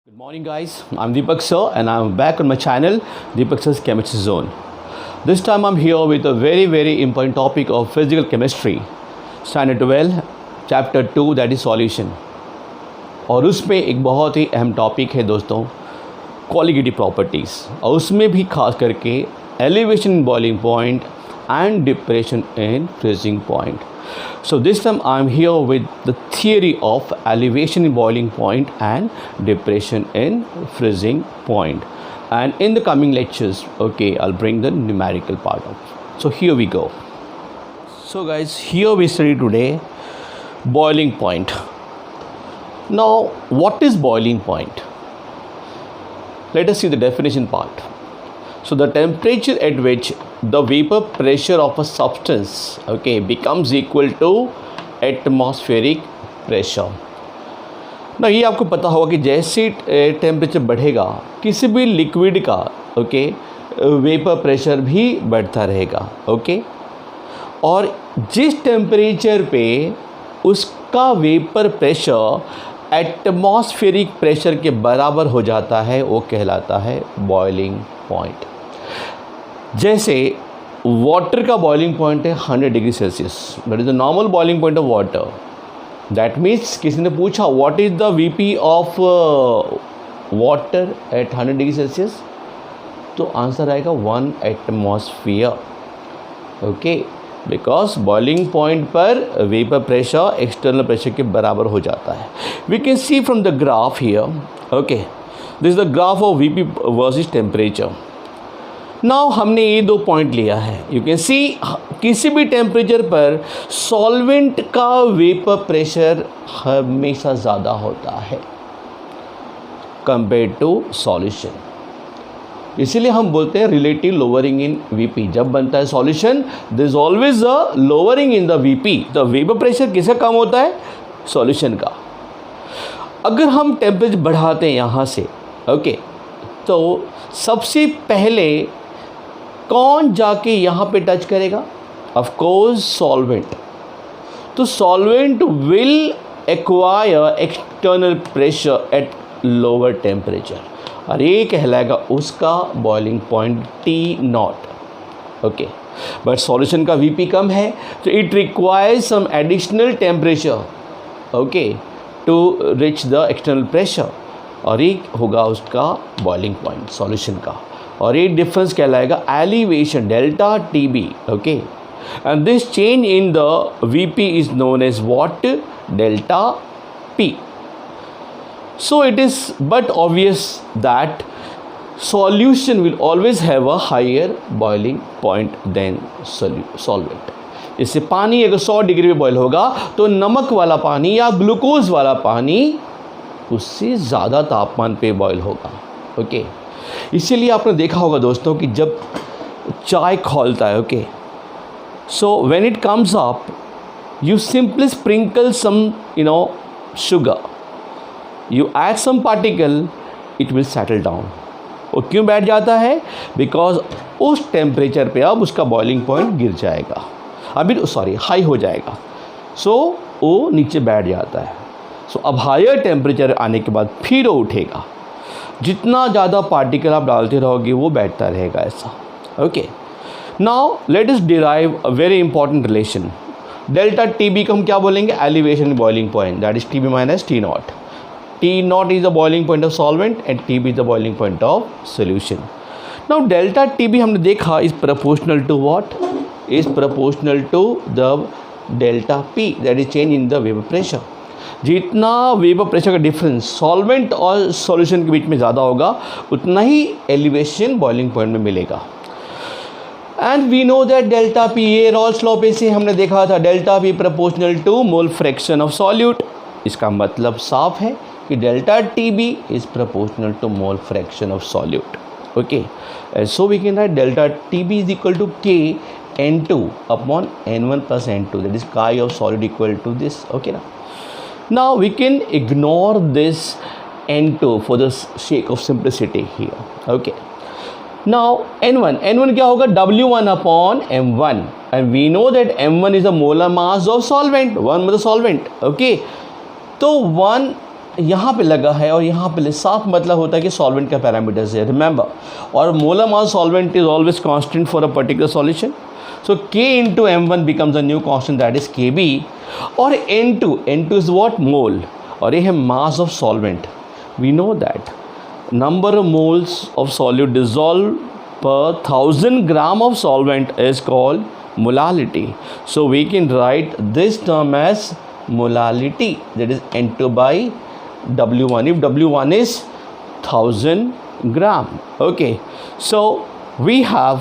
Good morning, guys. I'm Deepak Sir, and I'm back on my channel, Deepak Sir's Chemistry Zone. This time I'm here with a very important topic of physical chemistry, Standard 12, Chapter 2, that is Solution. और उसमें एक बहुत ही अहम topic है दोस्तों, colligative properties, और उसमें भी खास करके elevation in boiling point and depression in freezing point. So this time I am here with the theory of elevation in boiling point and depression in freezing point. And in the coming lectures, okay, I'll bring the numerical part of. So here we go. So guys, here we study today boiling point. Now, what is boiling point? Let us see the definition part. So the temperature at which the vapor pressure of a substance, okay, becomes equal to atmospheric pressure. ना ये आपको पता होगा कि जैसे temperature बढ़ेगा किसी भी लिक्विड का, ओके, वेपर प्रेशर भी बढ़ता रहेगा, ओके, और जिस टेम्परेचर पे उसका वेपर प्रेशर एटमॉस्फेरिक प्रेशर के बराबर हो जाता है वो कहलाता है बॉइलिंग पॉइंट. जैसे वाटर का बॉइलिंग पॉइंट है 100 degree Celsius, that is the normal boiling point of water. That means किसी ने पूछा what is the VP of water at 100 degree Celsius, तो आंसर आएगा 1 atmosphere, okay, because boiling point पर vapour pressure external pressure के बराबर हो जाता है. We can see from the graph here, okay, this is the graph of VP versus temperature. Now हमने ये दो पॉइंट लिया है. यू कैन सी किसी भी टेम्परेचर पर सॉल्वेंट का वेपर प्रेशर हमेशा ज़्यादा होता है कंपेयर टू सॉल्यूशन. इसीलिए हम बोलते हैं रिलेटिव लोअरिंग इन वीपी. जब बनता है solution there is always a lowering in the VP. The vapour pressure किसका कम होता है? सॉल्यूशन का. अगर हम टेम्परेचर बढ़ाते हैं यहाँ से, ओके, तो सबसे पहले कौन जाके यहाँ पे टच करेगा? Of course solvent. तो solvent will acquire external pressure at lower temperature और ये कहलाएगा उसका boiling point T0, okay. But solution का वीपी कम है तो it requires some additional temperature, okay, to reach the external pressure और ये होगा उसका बॉइलिंग पॉइंट सॉल्यूशन का. और ये डिफरेंस कहलाएगा elevation delta TB, okay. And this change in the VP is known as what? Delta P. So it is but obvious that solution will always have a higher boiling point than solvent. इससे पानी अगर 100 degree पे boil होगा तो नमक वाला पानी या ग्लूकोज वाला पानी उससे ज़्यादा तापमान पे बॉयल होगा, ओके. इसीलिए आपने देखा होगा दोस्तों कि जब चाय खौलता है, okay, so when it comes up you simply sprinkle some sugar, you add some particle, it will settle down. वो क्यों बैठ जाता है? बिकॉज उस टेम्परेचर पे अब उसका बॉइलिंग पॉइंट गिर जाएगा, अभी हाई हो जाएगा, सो वो नीचे बैठ जाता है. सो अब हायर टेम्परेचर आने के बाद फिर वो उठेगा. जितना ज़्यादा पार्टिकल आप डालते रहोगे वो बैठता रहेगा ऐसा, okay. Now let us derive a very important relation. Delta TB को हम क्या बोलेंगे? Elevation boiling point, that is TB minus T0. T0 is the boiling point of solvent and TB is the boiling point of solution. Now delta TB हमने देखा is proportional to what? Is proportional to the delta P, that is change in the vapor pressure. जितना vapour pressure का difference solvent और solution के बीच में ज़्यादा होगा उतना ही एलिवेशन बॉइलिंग पॉइंट में मिलेगा. And we know that delta P, ये रॉल्स लॉ पे से हमने देखा था, delta P proportional to mole fraction of solute. इसका मतलब साफ है कि delta TB is proportional to mole fraction of solute, okay. And so we can write delta TB is equal to K N2 upon N1 plus N2, that is chi of solute equal to this, okay. Now we can ignore this N2 for the sake of simplicity here, okay. Now N1 क्या होगा? W1 upon M1, and we know that M1 is the molar mass of solvent, 1 मतलब solvent, okay. तो 1 यहाँ पे लगा है और यहाँ पे साफ मतलब होता है कि सॉल्वेंट का पैरामीटर्स है, रिमेंबर। और molar mass solvent is always constant for a particular solution, so K into M1 becomes a new constant, that is Kb, और N2 is what? Mole, और ये है mass of solvent. We know that number of moles of solute dissolved per 1000 gram of solvent is called molality. So we can write this term as molality, that is N2 by W1 if W1 is 1000 gram. Okay, so we have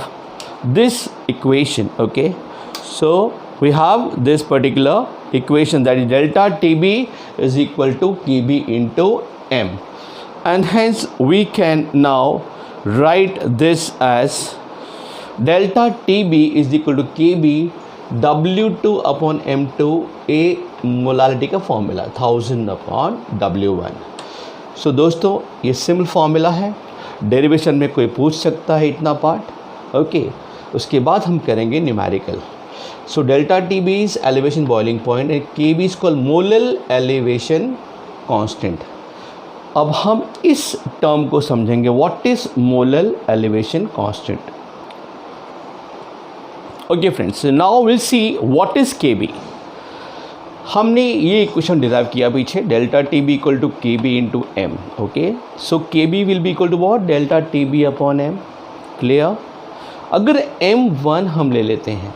this equation. Okay, so we have this particular equation, that is delta TB is equal to Kb into M, and hence we can now write this as delta TB is equal to Kb W2 upon M2, a molality का formula 1000 upon W1. सो दोस्तों ये simple formula है, derivation में कोई पूछ सकता है इतना पार्ट। ओके, उसके बाद हम करेंगे numerical. So delta T B is elevation boiling point and K B is called molal elevation constant. अब हम इस टर्म को समझेंगे, what is molal elevation constant. Okay friends, now will see what is K B. हमने ये equation derive किया पीछे, delta T B equal to K B into M. Okay, so K B will be equal to what? Delta T B upon M. Clear? अगर M1 हम ले लेते हैं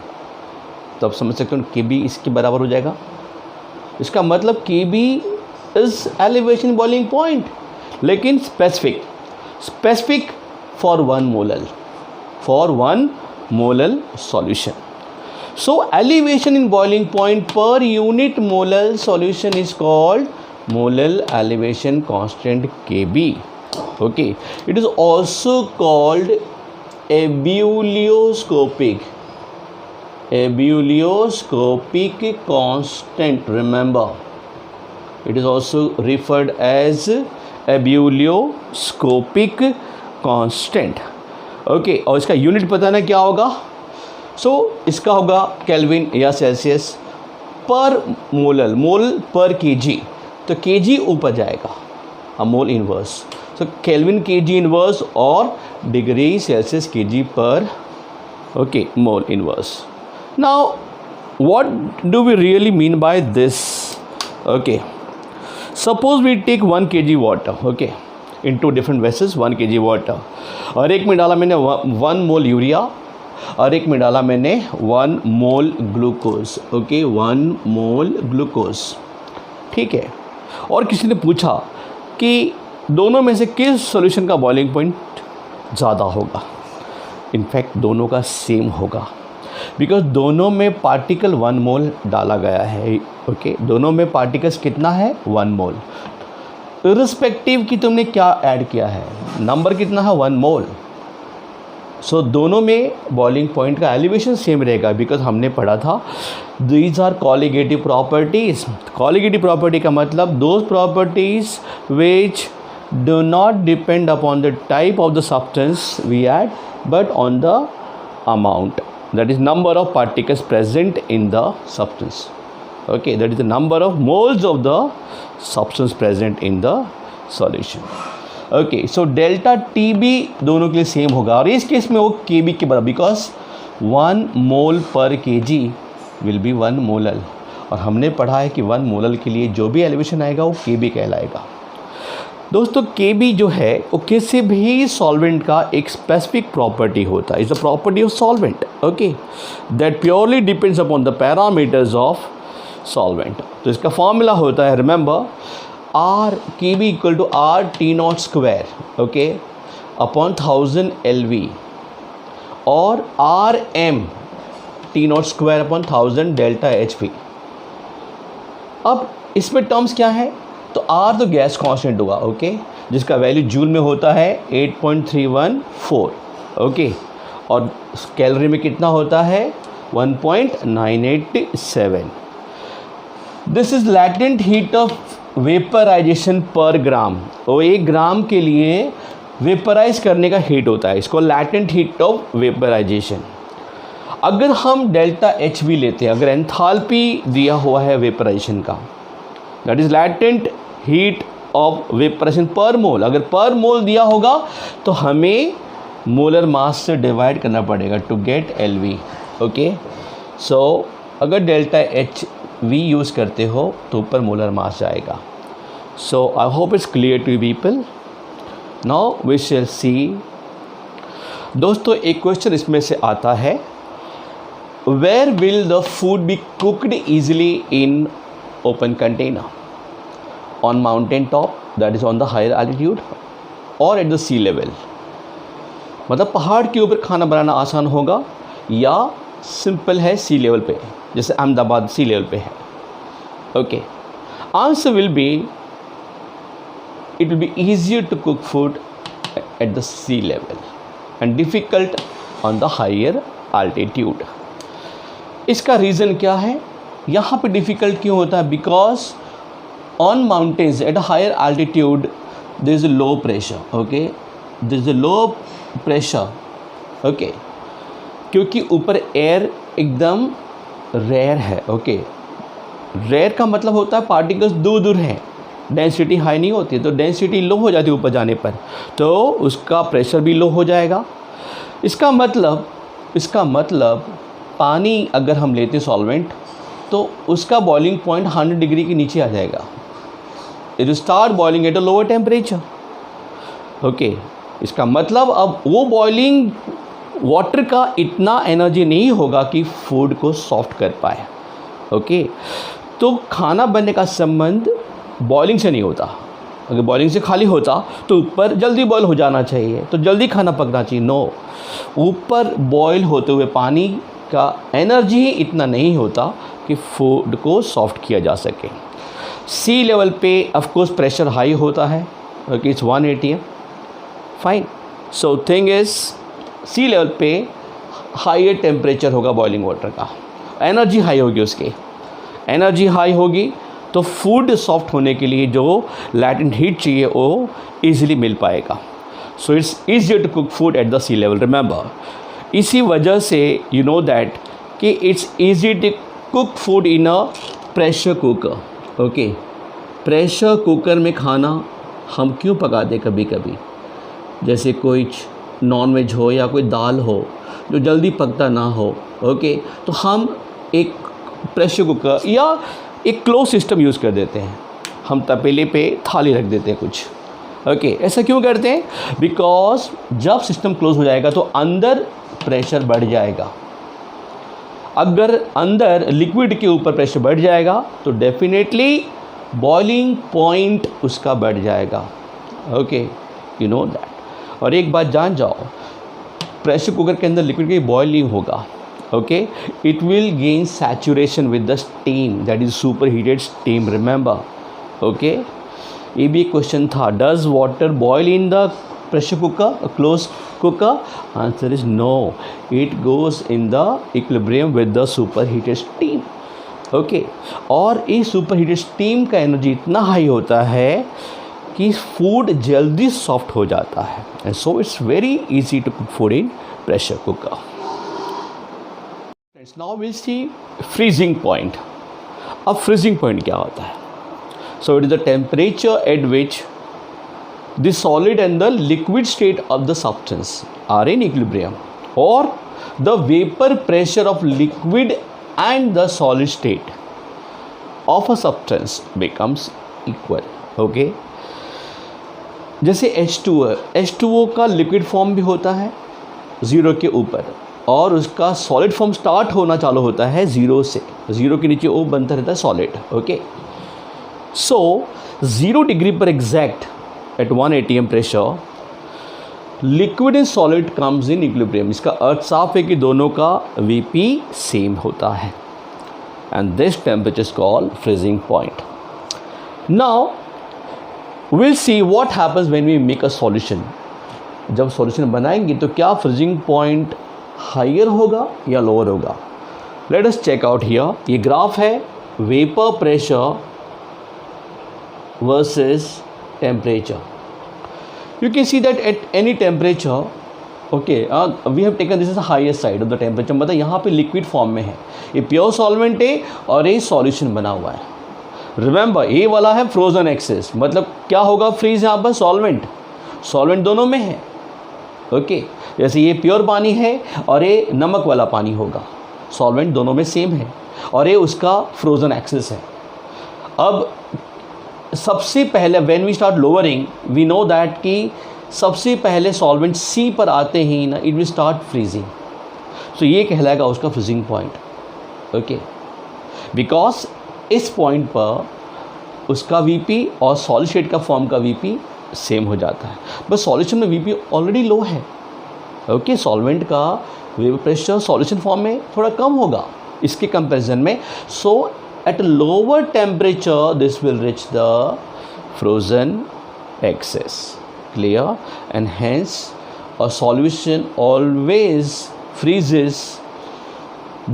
तो आप समझ सकते हो के बी इसके बराबर हो जाएगा। इसका मतलब K B is elevation boiling point, लेकिन specific for one molal solution. So elevation in boiling point per unit molar solution is called molar elevation constant Kb. Okay, it is also called ebullioscopic constant. Remember, it is also referred as ebullioscopic constant. Okay, और इसका unit पता ना क्या होगा? सो इसका होगा kelvin या Celsius पर मोलल, मोल पर केजी, तो केजी ऊपर जाएगा, mole inverse, so kelvin KG inverse और डिग्री सेल्सियस केजी पर okay mole inverse. Now what do we really mean by this? Okay, suppose we take 1 kg water, okay, in two different vessels 1 kg water, और एक में डाला मैंने 1 मोल urea और एक में डाला मैंने 1 mole glucose. Okay, 1 mole glucose, ठीक है। और किसी ने पूछा कि दोनों में से किस सॉल्यूशन का बॉइलिंग पॉइंट ज़्यादा होगा? इनफैक्ट दोनों का सेम होगा, बिकॉज दोनों में पार्टिकल 1 मोल डाला गया है। ओके, दोनों में पार्टिकल्स कितना है? 1 मोल। इर्रिस्पेक्टिव कि तुमने क्या ऐड किया है, नंबर कितना है? 1 मोल। सो दोनों में बॉइलिंग पॉइंट का एलिवेशन सेम रहेगा, बिकॉज हमने पढ़ा था these are colligative properties. Colligative property का मतलब those properties which do not depend upon the type of the substance we add but on the amount, that is number of particles present in the substance. Okay, that is the number of moles of the substance present in the solution. Okay, so delta TB दोनों के लिए same होगा, और इस case में वो KB के बराबर, बिकॉज 1 मोल पर kg विल बी 1 मोलल, और हमने पढ़ा है कि 1 मोलल के लिए जो भी एलिवेशन आएगा वो KB कहलाएगा। दोस्तों KB जो है वो किसी भी सॉल्वेंट का एक स्पेसिफिक प्रॉपर्टी होता है, is the property of solvent, okay, that purely depends upon the parameters of solvent. तो इसका फॉर्मूला होता है, remember, R KB equal to R T naught square, okay, upon 1000 LV, और R M T naught square upon 1000 delta HP। अब इसमें terms क्या है? तो R तो गैस कांस्टेंट होगा, ओके, जिसका वैल्यू जूल में होता है 8.314, ओके, और कैलोरी में कितना होता है? 1.987। This is latent heat of vaporisation per gram, और 1 ग्राम के लिए वेपराइज करने का हीट होता है, इसको लैटेंट हीट ऑफ वेपराइजेशन। अगर हम डेल्टा HV लेते हैं, अगर एंथैल्पी दिया हुआ है वेपराइजेशन का, that is latent heat of वेपरेशन पर मोल, अगर पर मोल दिया होगा तो हमें मोलर मास से डिवाइड करना पड़ेगा टू गेट LV. ओके, सो अगर डेल्टा एच वी यूज़ करते हो तो ऊपर मोलर मास जाएगा. So I hope it's clear to people. Now we shall see. दोस्तों एक क्वेश्चन इसमें से आता है, where will the food be cooked easily in open container, on mountain top that is on the higher altitude और at the sea level. मतलब पहाड़ के ऊपर खाना बनाना आसान होगा या सिंपल है सी लेवल पे, जैसे अहमदाबाद सी लेवल पे है. Okay, answer will be it will be easier to cook food at the sea level and difficult on the higher altitude. इसका रीज़न क्या है, यहाँ पे डिफ़िकल्ट क्यों होता है? Because on mountains at a higher altitude there is a low pressure. Okay, there is a low pressure. Okay, क्योंकि ऊपर एयर एकदम रेयर है. ओके, रेयर का मतलब होता है पार्टिकल्स दूर दूर हैं, डेंसिटी हाई नहीं होती है, तो डेंसिटी लो हो जाती है ऊपर जाने पर, तो उसका प्रेशर भी लो हो जाएगा. इसका मतलब पानी अगर हम लेते सॉल्वेंट तो उसका बॉइलिंग पॉइंट 100 डिग्री के नीचे आ जाएगा. It will start boiling at a lower temperature. Okay, इसका मतलब अब वो बॉइलिंग वाटर का इतना एनर्जी नहीं होगा कि फूड को सॉफ्ट कर पाए. ओके, तो खाना बनने का संबंध बॉइलिंग से नहीं होता. अगर बॉइलिंग से खाली होता तो ऊपर जल्दी बॉयल हो जाना चाहिए, तो जल्दी खाना पकना चाहिए. नो, ऊपर बॉयल होते हुए पानी का एनर्जी ही इतना नहीं होता कि फूड को सॉफ्ट किया जा सके. सी लेवल पे ऑफ कोर्स प्रेशर हाई होता है. Okay, it's 1 atm. Fine. So thing is sea level पे हाइयर टेम्परेचर होगा बॉइलिंग वाटर का, एनर्जी हाई होगी, उसकी एनर्जी हाई होगी तो फूड सॉफ्ट होने के लिए जो लैटेंट हीट चाहिए वो ईजिली मिल पाएगा. So it's easier to cook food at the sea level. Remember, इसी वजह से यू नो दैट कि it's easy to cook food in a pressure cooker. Okay, pressure cooker में खाना हम क्यों पकाते कभी कभी, जैसे कोई नॉन वेज हो या कोई दाल हो जो जल्दी पकता ना हो. ओके, तो हम एक प्रेशर कुकर या एक क्लोज सिस्टम यूज़ कर देते हैं. हम तपेले पे थाली रख देते हैं कुछ. ओके, ऐसा क्यों करते हैं? बिकॉज जब सिस्टम क्लोज हो जाएगा तो अंदर प्रेशर बढ़ जाएगा. अगर अंदर लिक्विड के ऊपर प्रेशर बढ़ जाएगा तो डेफिनेटली बॉइलिंग पॉइंट उसका बढ़ जाएगा. Okay, you know that. और एक बात जान जाओ, प्रेशर कुकर के अंदर लिक्विड की बॉयल नहीं होगा. Okay, it will gain saturation with the steam, that is super heated steam. Remember. Okay, ये भी एक क्वेश्चन था, does water boil in the pressure cooker, close cooker? Answer is no, it goes in the equilibrium with the super heated steam. Okay, और इस super heated steam का energy इतना high होता है कि फूड जल्दी सॉफ्ट हो जाता है. And so it's very easy to cook food in pressure cooker. Now will see freezing point. अब फ्रीजिंग पॉइंट क्या होता है? So it is the temperature at which the solid and the liquid state of the substance are in equilibrium, और the vapour pressure of liquid and the solid state of a substance becomes equal. Okay, जैसे H2O का liquid form भी होता है 0 के ऊपर, और उसका सॉलिड फॉर्म स्टार्ट होना चालू होता है 0 से. 0 के नीचे O बनता रहता है सॉलिड. ओके, सो 0 डिग्री पर exact at 1 atm pressure liquid and solid comes in equilibrium. इसका अर्थ साफ है कि दोनों का Vp सेम होता है, and this temperature is called freezing point. Now will see what happens when we make a solution. जब सॉल्यूशन बनाएंगे तो क्या फ्रीजिंग पॉइंट हायर होगा या लोअर होगा? Let us check out here. ये ग्राफ है vapour pressure versus temperature. You can see that at any temperature, okay, we have taken this is the highest side of the temperature. मतलब यहाँ पे liquid form में है, ये pure solvent है और ये सॉल्यूशन बना हुआ है. रिमेंबर ए वाला है फ्रोजन एक्सेस, मतलब क्या होगा फ्रीज यहाँ पर, सॉल्वेंट दोनों में है। ओके, जैसे ये प्योर पानी है और ये नमक वाला पानी होगा, सॉल्वेंट दोनों में सेम है और ये उसका फ्रोजन एक्सेस है। अब सबसे पहले when we start lowering we know that कि सबसे पहले सॉल्वेंट सी पर आते ही ना it will start freezing, so ये कहलाएगा उसका फ्रीजिंग पॉइंट। ओके, बिकॉज इस पॉइंट पर उसका वीपी और सॉलिड स्टेट का फॉर्म का वीपी सेम हो जाता है, बस सॉल्यूशन में वीपी ऑलरेडी लो है। ओके, सॉल्वेंट का वेपर प्रेशर सॉल्यूशन फॉर्म में थोड़ा कम होगा इसके कंपैरिजन में, so at lower temperature this will reach the frozen excess, clear, and hence a solution always freezes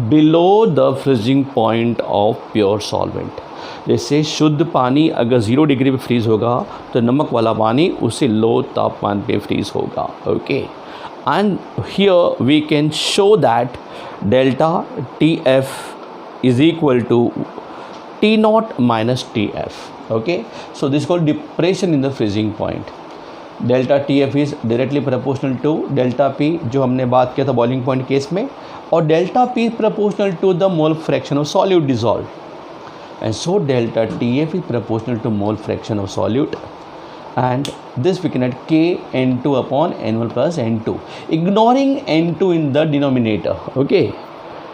below the freezing point of pure solvent। जैसे शुद्ध पानी अगर 0 डिग्री पे फ्रीज़ होगा तो नमक वाला पानी उससे लो तापमान पे फ्रीज़ होगा। Okay, and here we can show that delta TF is equal to T0 minus TF। Okay, so this called depression in the freezing point. Delta TF is directly proportional to delta P जो हमने बात किया था boiling point case में, और delta P proportional to the mole fraction of solute dissolve, and so delta TF is proportional to mole fraction of solute, and this we can add K N2 upon N1 plus N2, ignoring N2 in the denominator, okay,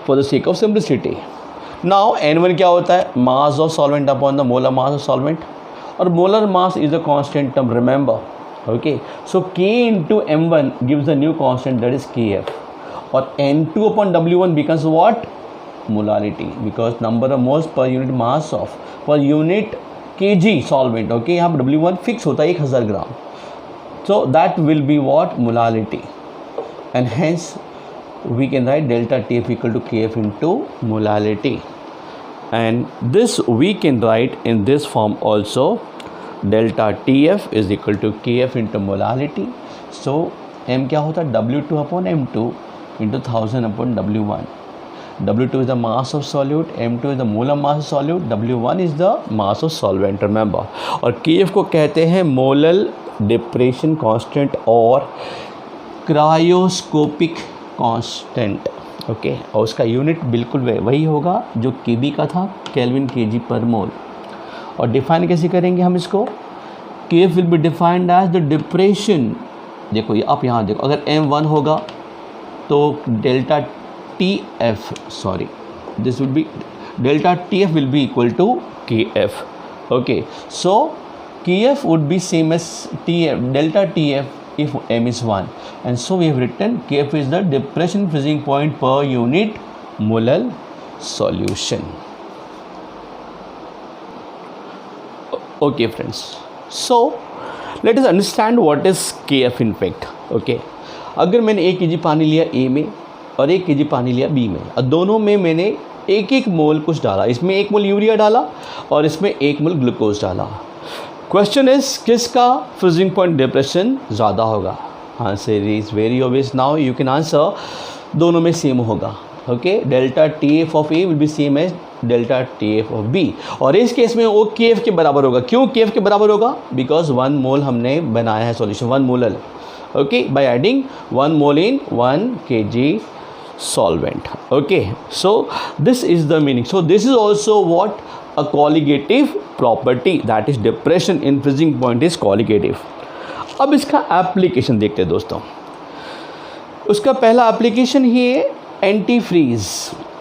for the sake of simplicity. Now N1 क्या होता है, mass of solvent upon the molar mass of solvent, और molar mass is a constant term, remember. Okay, so K into M1 gives the new constant, that is Kf, or N2 upon W1 becomes what, molarity, because number of moles per unit mass of per unit kg solvent। okay, यहाँ पर W1 fix होता है 1000 ग्राम, so that will be what, molarity, and hence we can write delta TF equal to Kf into molarity, and this we can write in this form also, delta TF is equal to KF into molarity, so M क्या होता है, W2 upon M2 into 1000 upon W1। W2 is the mass of solute, M2 is the molar mass of solute, W1 is the mass of solvent, remember. और KF को कहते हैं molal depression constant और cryoscopic constant. Okay, और उसका unit बिल्कुल वही होगा जो KB का था, केल्विन kg पर मोल। और डिफाइन कैसे करेंगे हम इसको, KF will be defined as the depression. देखो ये आप यहाँ देखो, अगर M1 होगा तो delta TF, sorry this will be delta TF will be equal to KF। Okay, so KF would be same as TF, delta TF if M is 1, and so we have written KF is the depression freezing point per unit molar solution। Okay friends, so let us understand what is KF in fact। okay, अगर मैंने 1 kg पानी लिया A में और 1 kg पानी लिया B में, और दोनों में मैंने 1-1 मोल कुछ डाला, इसमें 1 मोल यूरिया डाला और इसमें 1 मोल ग्लूकोज डाला। क्वेश्चन इज किसका फ्रीजिंग पॉइंट डिप्रेशन ज़्यादा होगा? Answer is very obvious, now you can answer, दोनों में सेम होगा। Okay, delta TF of A will be same as delta TF of B, और इस केस में वो KF के बराबर होगा। क्यों KF के बराबर होगा? बिकॉज 1 मोल हमने बनाया है solution, 1 molal, okay, by adding 1 mole in 1 kg solvent। okay, so this is the meaning, so this is also what a colligative property, that is depression in freezing point is colligative। अब इसका application देखते हैं दोस्तों। उसका पहला application ही है anti freeze.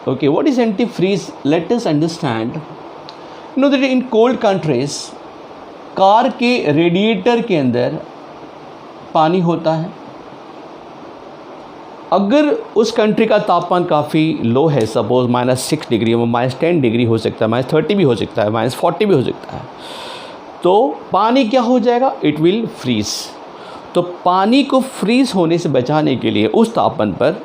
Okay, what is anti freeze? Let us understand, you know that in cold countries car के रेडिएटर के अंदर पानी होता है। अगर उस कंट्री का तापमान काफ़ी लो है, सपोज -6 डिग्री, वो -10 डिग्री हो सकता है, -30 भी हो सकता है, -40 भी हो सकता है, तो पानी क्या हो जाएगा? It will freeze. तो पानी को फ्रीज होने से बचाने के लिए उस तापमान पर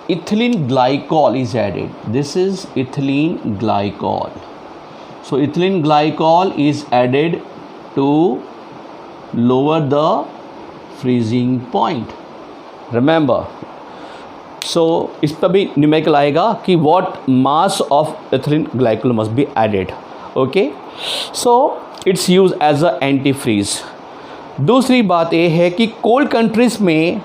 ethylene glycol is added. This is ethylene glycol. So ethylene glycol is added to lower the freezing point. Remember, so इस पर भी न्यूमेरिकल आएगा कि what mass of ethylene glycol must be added, okay, so it's use as a anti freeze. दूसरी बात ये है कि कोल्ड कंट्रीज़ में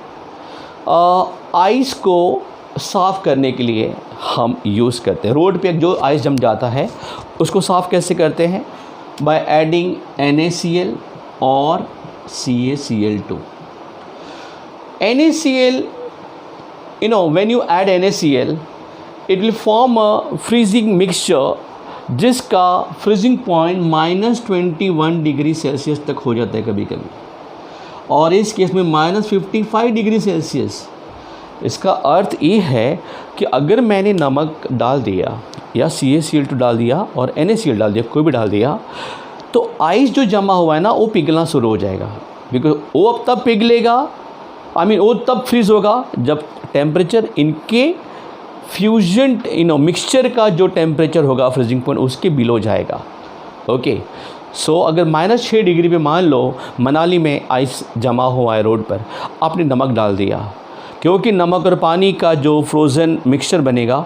आइस को साफ़ करने के लिए हम यूज़ करते हैं। रोड पे जो आइस जम जाता है उसको साफ़ कैसे करते हैं? बाय एडिंग NaCl और CaCl2। NaCl, when you add NaCl, it will form a freezing mixture जिसका फ्रीजिंग पॉइंट -21 डिग्री सेल्सियस तक हो जाता है कभी कभी, और इस केस में -55 डिग्री सेल्सियस। इसका अर्थ ये है कि अगर मैंने नमक डाल दिया या CaCl2 डाल दिया और NaCl डाल दिया, कोई भी डाल दिया, तो आइस जो जमा हुआ है ना वो पिघलना शुरू हो जाएगा। बिकॉज वो अब तब पिघलेगा, वो तब फ्रीज होगा जब टेम्परेचर इनके फ्यूजन मिक्सचर का जो टेम्परेचर होगा फ्रीजिंग पॉइंट उसके बिलो जाएगा। ओके, सो अगर -6 डिग्री पे मान लो मनाली में आइस जमा हुआ है रोड पर, आपने नमक डाल दिया, क्योंकि नमक और पानी का जो फ्रोज़न मिक्सचर बनेगा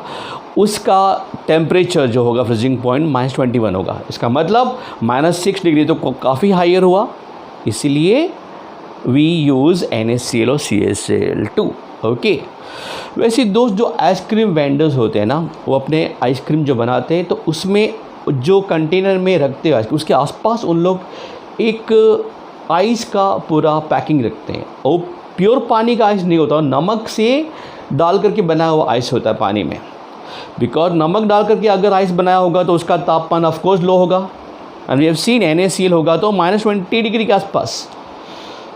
उसका टेम्परेचर जो होगा फ्रीजिंग पॉइंट -21 होगा। इसका मतलब -6 डिग्री तो काफ़ी हायर हुआ, इसीलिए वी यूज़ NaCl और CaCl2। ओके, वैसे दोस्त जो आइसक्रीम वेंडर्स होते हैं ना, वो अपने आइसक्रीम जो बनाते हैं तो उसमें जो कंटेनर में रखते हैं आइसक्रीम, उसके आसपास उन लोग एक आइस का पूरा पैकिंग रखते हैं। वो प्योर पानी का आइस नहीं होता, नमक से डाल करके बनाया हुआ आइस होता है पानी में। बिकॉज नमक डाल करके अगर आइस बनाया होगा तो उसका तापमान ऑफकोर्स लो होगा, and we have seen NaCl होगा तो -20 डिग्री के आसपास।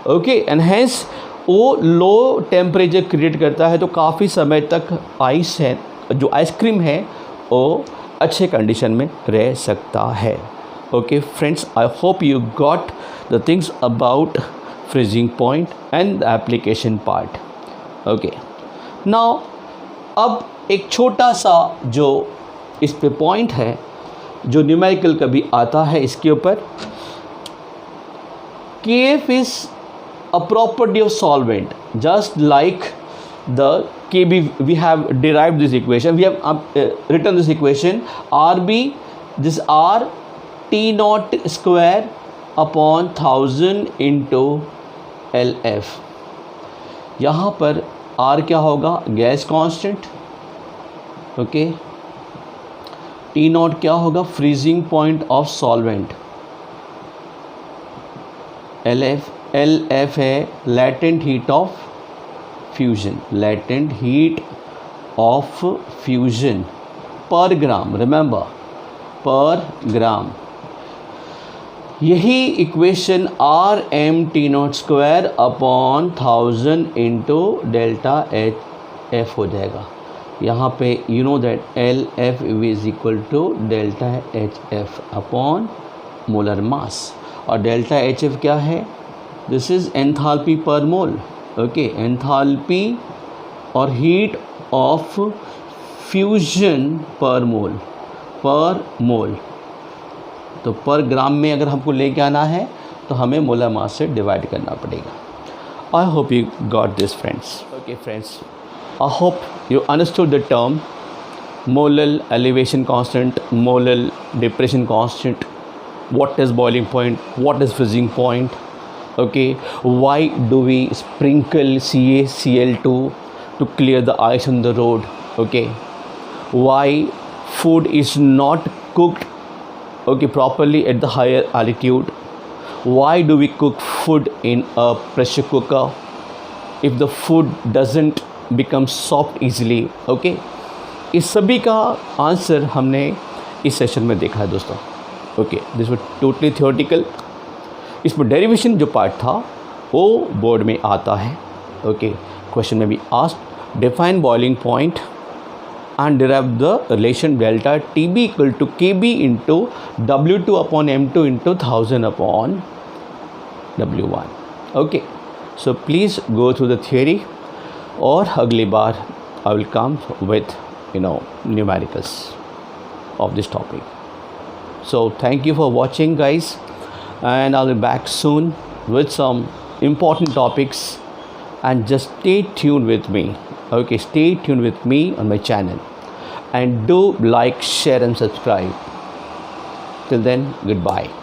ओके, एंड हेंस वो लो टेम्परेचर क्रिएट करता है, तो काफ़ी समय तक आइस है जो आइसक्रीम है वो अच्छे कंडीशन में रह सकता है। Okay friends, I hope you got the things about freezing point and the application part. Okay, now अब एक छोटा सा जो इस पे पॉइंट है जो न्यूमेरिकल कभी आता है इसके ऊपर, Kf is a property of solvent, just like the Kb. We have derived this equation, we have written this equation, Rb, this R T naught square upon 1000 into LF। यहाँ पर R क्या होगा? Gas constant. Okay, T nought क्या होगा? Freezing point of solvent. LF है latent heat of fusion, latent heat of fusion per gram, remember per gram. यही equation Rm T0 square upon 1000 into delta Hf हो जाएगा। यहाँ पे you know that LF is equal to delta Hf upon molar mass, और delta Hf क्या है? This is enthalpy per mole. Okay, enthalpy और heat of fusion पर मोल, तो पर ग्राम में अगर हमको लेके आना है तो हमें मोलर मास से डिवाइड करना पड़ेगा। I hope you got this friends. Okay friends, I hope you understood the term molar elevation constant, molar depression constant, what is boiling point, what is freezing point. Okay, why do we sprinkle CaCl2 to clear the ice on the road? Okay, why food is not cooked properly at the higher altitude? Why do we cook food in a pressure cooker if the food doesn't become soft easily? Okay, इस सभी का answer हमने इस session में देखा है दोस्तों। Okay, this was totally theoretical. इसमें डेरिवेशन जो पार्ट था वो बोर्ड में आता है। ओके, क्वेश्चन में भी asked define boiling point and derive the relation delta TB equal to KB into W2 upon M2 into 1000 upon W1. Okay, so please go through the theory, और अगली बार I will come with numericals of this topic. So thank you for watching guys, and I'll be back soon with some important topics, and just stay tuned with me. Okay, stay tuned with me on my channel, and do like, share and subscribe. Till then good bye.